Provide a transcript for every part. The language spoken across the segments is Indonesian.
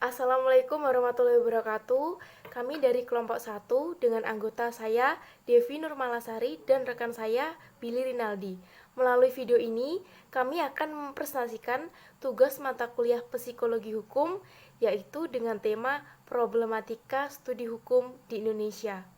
Assalamualaikum warahmatullahi wabarakatuh. Kami dari kelompok 1 dengan anggota saya Devi Nurmalasari dan rekan saya Billy Rinaldi. Melalui video ini, kami akan mempresentasikan tugas mata kuliah Psikologi Hukum, yaitu dengan tema Problematika Studi Hukum di Indonesia.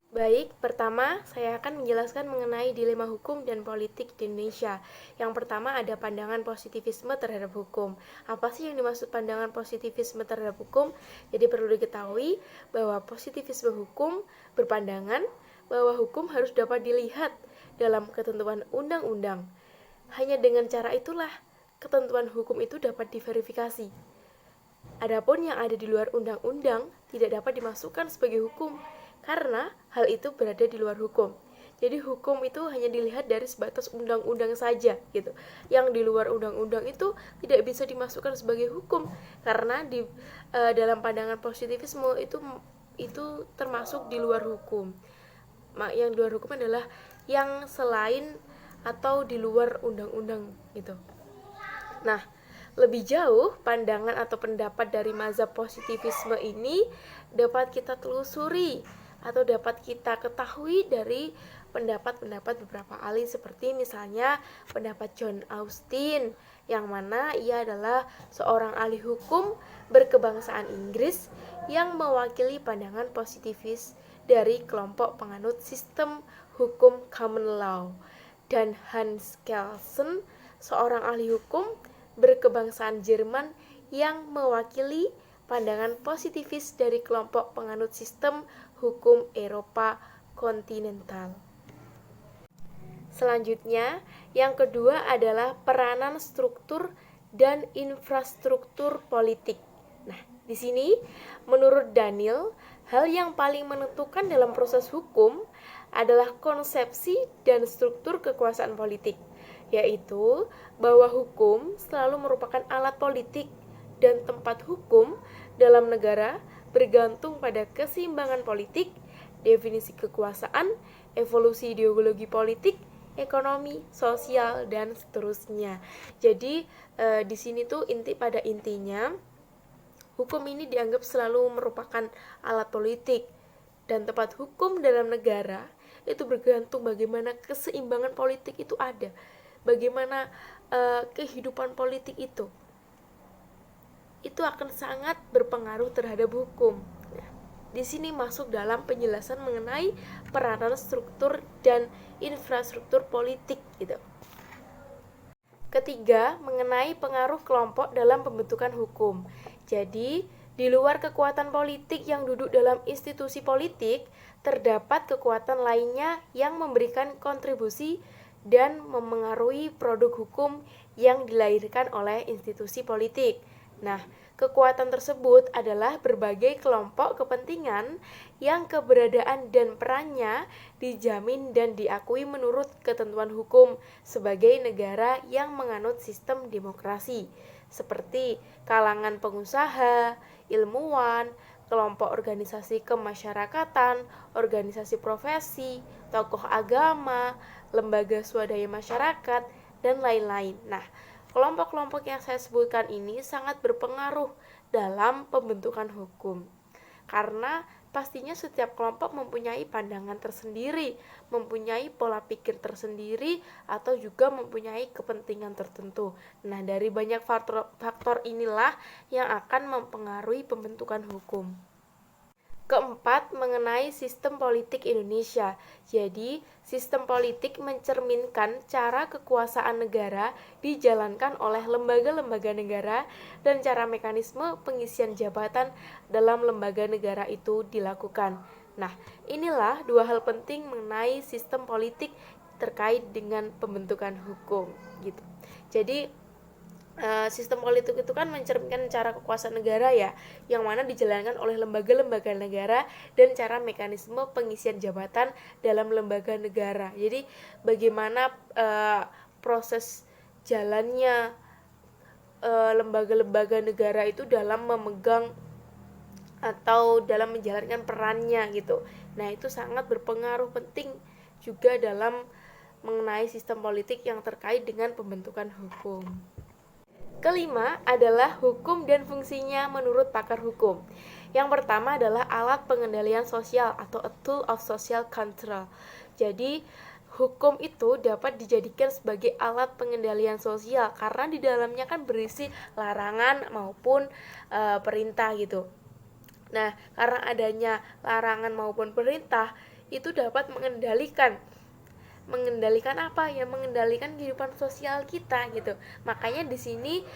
Baik, pertama saya akan menjelaskan mengenai dilema hukum dan politik di Indonesia. Yang pertama ada pandangan positivisme terhadap hukum. Apa sih yang dimaksud pandangan positivisme terhadap hukum? Jadi perlu diketahui bahwa positivisme hukum berpandangan bahwa hukum harus dapat dilihat dalam ketentuan undang-undang. Hanya dengan cara itulah ketentuan hukum itu dapat diverifikasi. Adapun yang ada di luar undang-undang tidak dapat dimasukkan sebagai hukum, karena hal itu berada di luar hukum. Jadi hukum itu hanya dilihat dari sebatas undang-undang saja gitu. Yang di luar undang-undang itu tidak bisa dimasukkan sebagai hukum, karena dalam pandangan positivisme itu termasuk di luar hukum. Yang di luar hukum adalah yang selain atau di luar undang-undang gitu. Nah, lebih jauh, pandangan atau pendapat dari mazhab positivisme ini dapat kita telusuri atau dapat kita ketahui dari pendapat-pendapat beberapa ahli, seperti misalnya pendapat John Austin, yang mana ia adalah seorang ahli hukum berkebangsaan Inggris yang mewakili pandangan positivis dari kelompok penganut sistem hukum common law, dan Hans Kelsen, seorang ahli hukum berkebangsaan Jerman yang mewakili pandangan positivis dari kelompok penganut sistem hukum Eropa kontinental. Selanjutnya, yang kedua adalah peranan struktur dan infrastruktur politik. Nah, di sini menurut Daniel, hal yang paling menentukan dalam proses hukum adalah konsepsi dan struktur kekuasaan politik, yaitu bahwa hukum selalu merupakan alat politik dan tempat hukum dalam negara bergantung pada keseimbangan politik, definisi kekuasaan, evolusi ideologi politik, ekonomi, sosial, dan seterusnya. Jadi di sini tuh pada intinya hukum ini dianggap selalu merupakan alat politik, dan tempat hukum dalam negara itu bergantung bagaimana keseimbangan politik itu ada, bagaimana kehidupan politik itu akan sangat berpengaruh terhadap hukum. Nah, di sini masuk dalam penjelasan mengenai peranan struktur dan infrastruktur politik gitu. Ketiga, mengenai pengaruh kelompok dalam pembentukan hukum. Jadi, di luar kekuatan politik yang duduk dalam institusi politik, terdapat kekuatan lainnya yang memberikan kontribusi dan memengaruhi produk hukum yang dilahirkan oleh institusi politik. Nah, kekuatan tersebut adalah berbagai kelompok kepentingan yang keberadaan dan perannya dijamin dan diakui menurut ketentuan hukum sebagai negara yang menganut sistem demokrasi, seperti kalangan pengusaha, ilmuwan, kelompok organisasi kemasyarakatan, organisasi profesi, tokoh agama, lembaga swadaya masyarakat, dan lain-lain. Nah, kelompok-kelompok yang saya sebutkan ini sangat berpengaruh dalam pembentukan hukum, karena pastinya setiap kelompok mempunyai pandangan tersendiri, mempunyai pola pikir tersendiri, atau juga mempunyai kepentingan tertentu. Nah, dari banyak faktor inilah yang akan mempengaruhi pembentukan hukum. Keempat, mengenai sistem politik Indonesia. Jadi, sistem politik mencerminkan cara kekuasaan negara dijalankan oleh lembaga-lembaga negara dan cara mekanisme pengisian jabatan dalam lembaga negara itu dilakukan. Nah, inilah dua hal penting mengenai sistem politik terkait dengan pembentukan hukum gitu. Jadi, sistem politik itu kan mencerminkan cara kekuasaan negara ya, yang mana dijalankan oleh lembaga-lembaga negara dan cara mekanisme pengisian jabatan dalam lembaga negara. Jadi bagaimana proses jalannya lembaga-lembaga negara itu dalam memegang atau dalam menjalankan perannya gitu. Nah, itu sangat berpengaruh penting juga dalam mengenai sistem politik yang terkait dengan pembentukan hukum. Kelima adalah hukum dan fungsinya menurut pakar hukum. Yang pertama adalah alat pengendalian sosial atau a tool of social control. Jadi, hukum itu dapat dijadikan sebagai alat pengendalian sosial karena di dalamnya kan berisi larangan maupun perintah gitu. Nah, karena adanya larangan maupun perintah itu dapat mengendalikan apa ya, mengendalikan kehidupan sosial kita gitu. Makanya di sini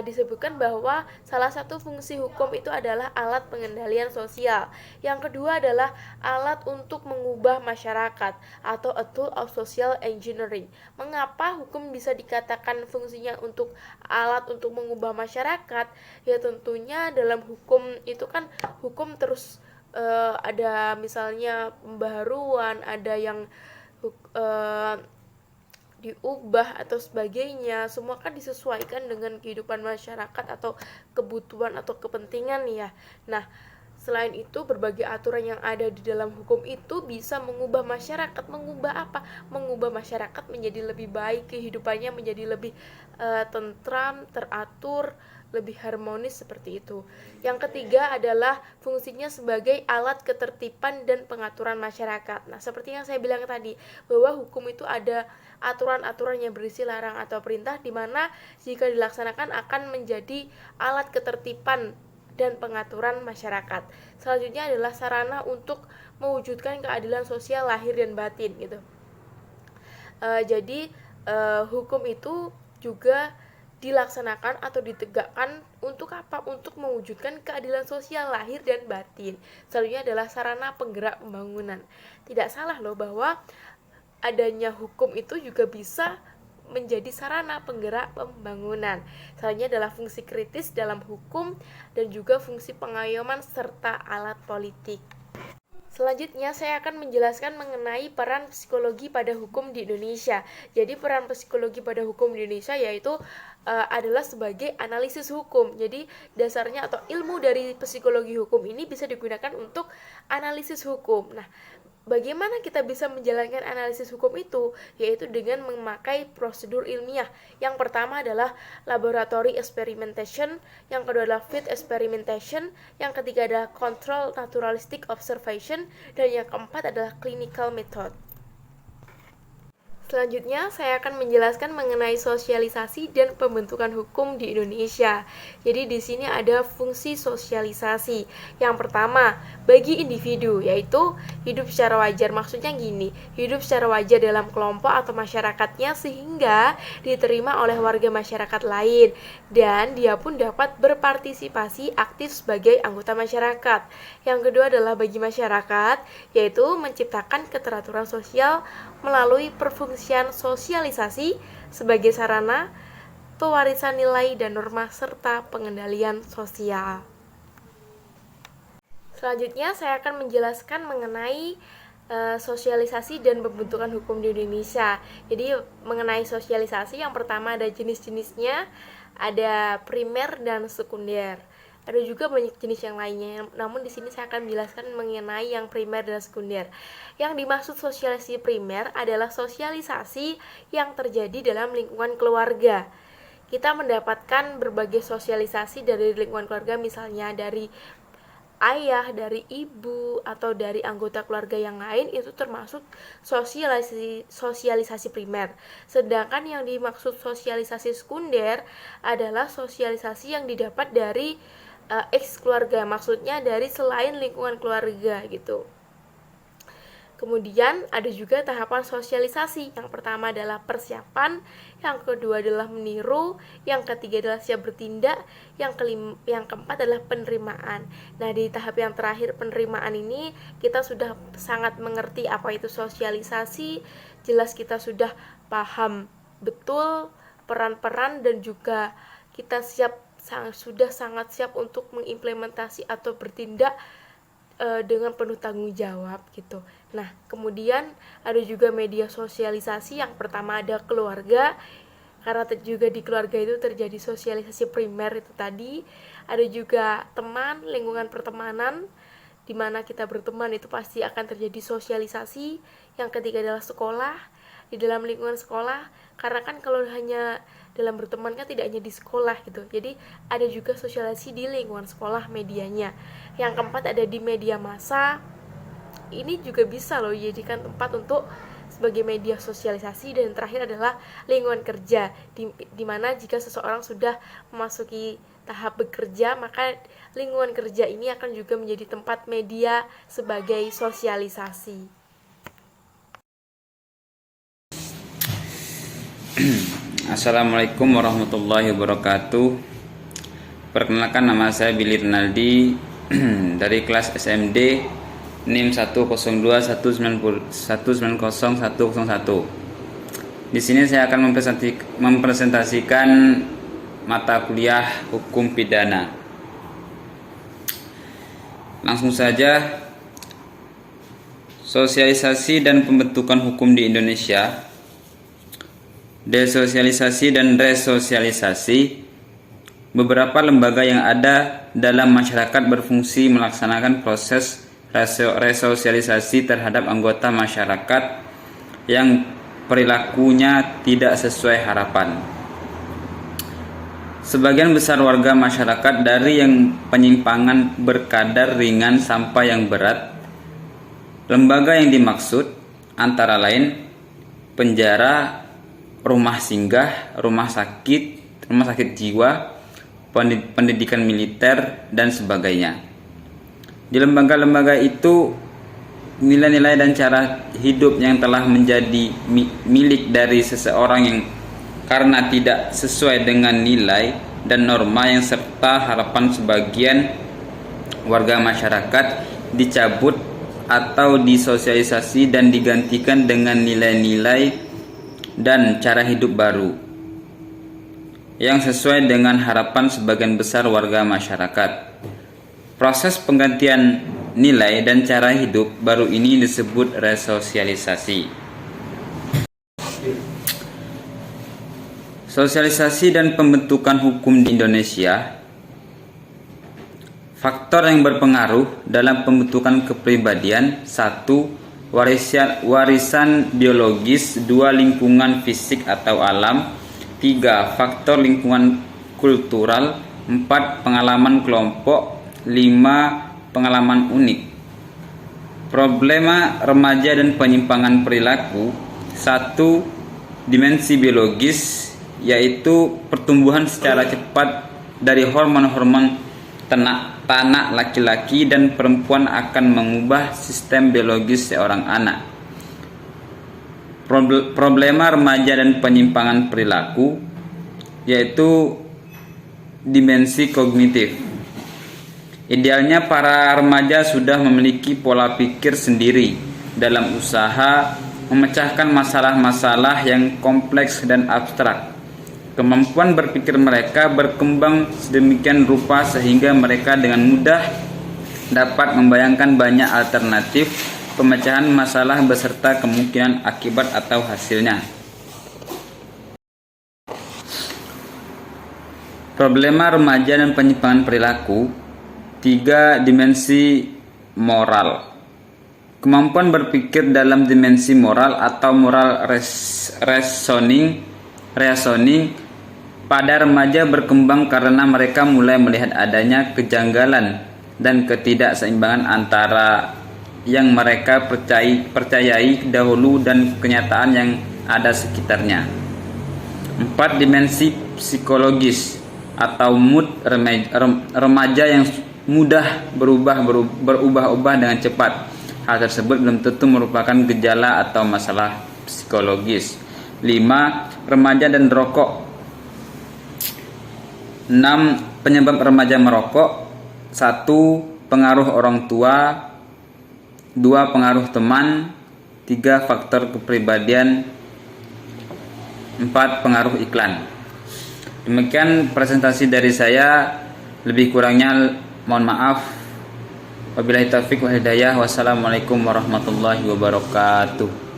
disebutkan bahwa salah satu fungsi hukum itu adalah alat pengendalian sosial. Yang kedua adalah alat untuk mengubah masyarakat atau a tool of social engineering. Mengapa hukum bisa dikatakan fungsinya untuk alat untuk mengubah masyarakat? Ya tentunya dalam hukum itu kan hukum terus ada misalnya pembaharuan, ada yang diubah atau sebagainya, semua kan disesuaikan dengan kehidupan masyarakat atau kebutuhan atau kepentingan ya. Nah, selain itu berbagai aturan yang ada di dalam hukum itu bisa mengubah masyarakat. Mengubah apa? Mengubah masyarakat menjadi lebih baik, kehidupannya menjadi lebih tentram, teratur, lebih harmonis seperti itu. Yang ketiga adalah fungsinya sebagai alat ketertiban dan pengaturan masyarakat. Nah, seperti yang saya bilang tadi, bahwa hukum itu ada aturan-aturan yang berisi larang atau perintah di mana jika dilaksanakan akan menjadi alat ketertiban dan pengaturan masyarakat. Selanjutnya adalah sarana untuk mewujudkan keadilan sosial lahir dan batin gitu. Jadi hukum itu juga dilaksanakan atau ditegakkan untuk apa? Untuk mewujudkan keadilan sosial lahir dan batin. Selanjutnya adalah sarana penggerak pembangunan. Tidak salah loh bahwa adanya hukum itu juga bisa menjadi sarana penggerak pembangunan. Selanjutnya adalah fungsi kritis dalam hukum dan juga fungsi pengayoman serta alat politik. Selanjutnya saya akan menjelaskan mengenai peran psikologi pada hukum di Indonesia. Jadi peran psikologi pada hukum di Indonesia yaitu adalah sebagai analisis hukum. Jadi dasarnya atau ilmu dari psikologi hukum ini bisa digunakan untuk analisis hukum. Nah, bagaimana kita bisa menjalankan analisis hukum itu? Yaitu dengan memakai prosedur ilmiah. Yang pertama adalah laboratory experimentation, yang kedua adalah field experimentation, yang ketiga adalah control naturalistic observation, dan yang keempat adalah clinical method. Selanjutnya, saya akan menjelaskan mengenai sosialisasi dan pembentukan hukum di Indonesia. Jadi di sini ada fungsi sosialisasi. Yang pertama, bagi individu, yaitu hidup secara wajar. Maksudnya gini, hidup secara wajar dalam kelompok atau masyarakatnya sehingga diterima oleh warga masyarakat lain dan dia pun dapat berpartisipasi aktif sebagai anggota masyarakat. Yang kedua adalah bagi masyarakat, yaitu menciptakan keteraturan sosial melalui perfungsian sosialisasi sebagai sarana pewarisan nilai dan norma serta pengendalian sosial. Selanjutnya saya akan menjelaskan mengenai sosialisasi dan pembentukan hukum di Indonesia. Jadi mengenai sosialisasi yang pertama ada jenis-jenisnya, ada primer dan sekunder. Ada juga banyak jenis yang lainnya, namun di sini saya akan menjelaskan mengenai yang primer dan sekunder. Yang dimaksud sosialisasi primer adalah sosialisasi yang terjadi dalam lingkungan keluarga. Kita mendapatkan berbagai sosialisasi dari lingkungan keluarga, misalnya dari ayah, dari ibu, atau dari anggota keluarga yang lain, itu termasuk sosialisasi primer. Sedangkan yang dimaksud sosialisasi sekunder adalah sosialisasi yang didapat dari ex keluarga, maksudnya dari selain lingkungan keluarga gitu. Kemudian ada juga tahapan sosialisasi. Yang pertama adalah persiapan, yang kedua adalah meniru, yang ketiga adalah siap bertindak, yang keempat adalah penerimaan. Nah, di tahap yang terakhir penerimaan ini kita sudah sangat mengerti apa itu sosialisasi, jelas kita sudah paham betul peran-peran dan juga kita sudah sangat siap untuk mengimplementasi atau bertindak dengan penuh tanggung jawab gitu. Nah, kemudian ada juga media sosialisasi. Yang pertama ada keluarga, karena juga di keluarga itu terjadi sosialisasi primer itu tadi. Ada juga teman, lingkungan pertemanan, di mana kita berteman itu pasti akan terjadi sosialisasi. Yang ketiga adalah sekolah, di dalam lingkungan sekolah, karena kan kalau hanya dalam berteman kan tidak hanya di sekolah gitu, jadi ada juga sosialisasi di lingkungan sekolah medianya. Yang keempat ada di media massa, ini juga bisa loh dijadikan tempat untuk sebagai media sosialisasi. Dan terakhir adalah lingkungan kerja, di mana jika seseorang sudah memasuki tahap bekerja, maka lingkungan kerja ini akan juga menjadi tempat media sebagai sosialisasi. Assalamualaikum warahmatullahi wabarakatuh. Perkenalkan, nama saya Billy Rinaldi dari kelas SMD NIM 102190101. Di sini saya akan mempresentasikan mata kuliah hukum pidana. Langsung saja, sosialisasi dan pembentukan hukum di Indonesia. Desosialisasi dan resosialisasi. Beberapa lembaga yang ada dalam masyarakat berfungsi melaksanakan proses resosialisasi terhadap anggota masyarakat yang perilakunya tidak sesuai harapan. Sebagian besar warga masyarakat dari yang penyimpangan berkadar ringan sampai yang berat. Lembaga yang dimaksud antara lain penjara, rumah singgah, rumah sakit jiwa, pendidikan militer, dan sebagainya. Di lembaga-lembaga itu, nilai-nilai dan cara hidup yang telah menjadi milik dari seseorang yang karena tidak sesuai dengan nilai dan norma yang serta harapan sebagian warga masyarakat dicabut atau disosialisasi dan digantikan dengan nilai-nilai dan cara hidup baru yang sesuai dengan harapan sebagian besar warga masyarakat. Proses penggantian nilai dan cara hidup baru ini disebut resosialisasi. Sosialisasi dan pembentukan hukum di Indonesia. Faktor yang berpengaruh dalam pembentukan kepribadian: 1. Warisan biologis. 2. Lingkungan fisik atau alam. 3. Faktor lingkungan kultural. 4. Pengalaman kelompok. 5. Pengalaman unik. Problema remaja dan penyimpangan perilaku. 1. Dimensi biologis, yaitu pertumbuhan secara cepat dari hormon-hormon tanak laki-laki dan perempuan akan mengubah sistem biologis seorang anak. Problema remaja dan penyimpangan perilaku, yaitu dimensi kognitif. Idealnya para remaja sudah memiliki pola pikir sendiri dalam usaha memecahkan masalah-masalah yang kompleks dan abstrak. Kemampuan berpikir mereka berkembang sedemikian rupa sehingga mereka dengan mudah dapat membayangkan banyak alternatif pemecahan masalah beserta kemungkinan akibat atau hasilnya. Problema remaja dan penyimpangan perilaku. 3. Dimensi moral. Kemampuan berpikir dalam dimensi moral atau moral reasoning pada remaja berkembang karena mereka mulai melihat adanya kejanggalan dan ketidakseimbangan antara yang mereka percayai dahulu dan kenyataan yang ada sekitarnya. 4. Dimensi psikologis atau mood. Remaja yang mudah berubah-ubah dengan cepat. Hal tersebut belum tentu merupakan gejala atau masalah psikologis. 5. Remaja dan rokok. 6. Penyebab remaja merokok. 1. Pengaruh orang tua. 2. Pengaruh teman. 3. Faktor kepribadian. 4. Pengaruh iklan. Demikian presentasi dari saya. Lebih kurangnya mohon maaf. Wabillahi taufiq wal hidayah. Wassalamualaikum warahmatullahi wabarakatuh.